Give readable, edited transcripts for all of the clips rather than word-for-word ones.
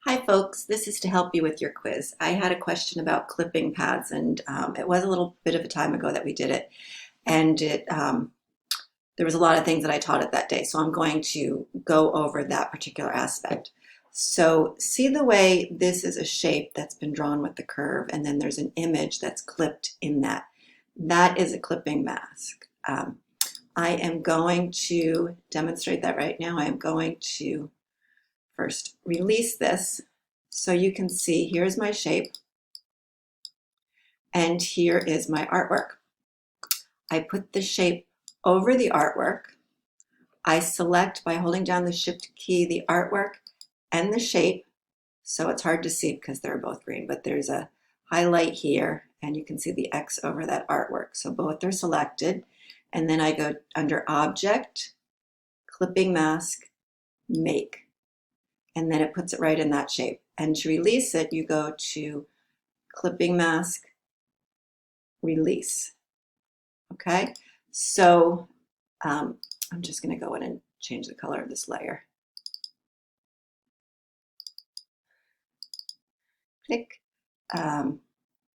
Hi folks, this is to help you with your quiz. I had a question about clipping pads and it was a little bit of a time ago that we did it and there was a lot of things that I taught it that day, so I'm going to go over that particular aspect. So see the way this is a shape that's been drawn with the curve and then there's an image that's clipped in that. That is a clipping mask. I am going to demonstrate that right now. I am going to first release this so you can see here's my shape and here is my artwork. I put the shape over the artwork. I select by holding down the shift key the artwork and the shape, so it's hard to see because they're both green, but there's a highlight here and you can see the X over that artwork. So both are selected, and then I go under Object, Clipping Mask, Make, and then it puts it right in that shape. And to release it, you go to Clipping Mask, Release. Okay, so I'm just going to go in and change the color of this layer. Click, and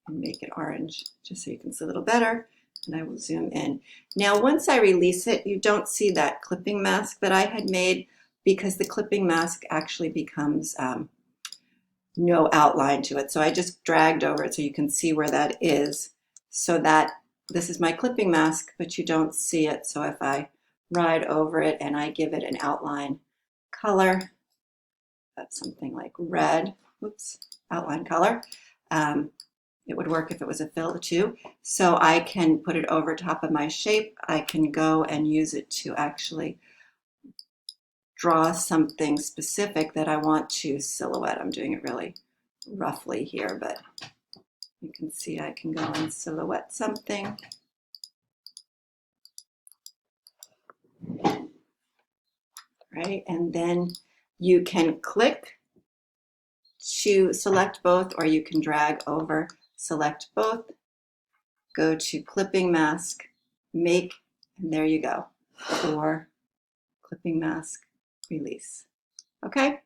make it orange just so you can see a little better. And I will zoom in. Now, once I release it, you don't see that clipping mask that I had made because the clipping mask actually becomes no outline to it. So I just dragged over it so you can see where that is, so that this is my clipping mask, but you don't see it. So if I ride over it and I give it an outline color, that's something like red, whoops, outline color. It would work if it was a fill too. So I can put it over top of my shape. I can go and use it to actually draw something specific that I want to silhouette. I'm doing it really roughly here, but you can see I can go and silhouette something. Right, and then you can click to select both, or you can drag over, select both, go to Clipping Mask, Make, and there you go, or Clipping Mask, Release. Okay,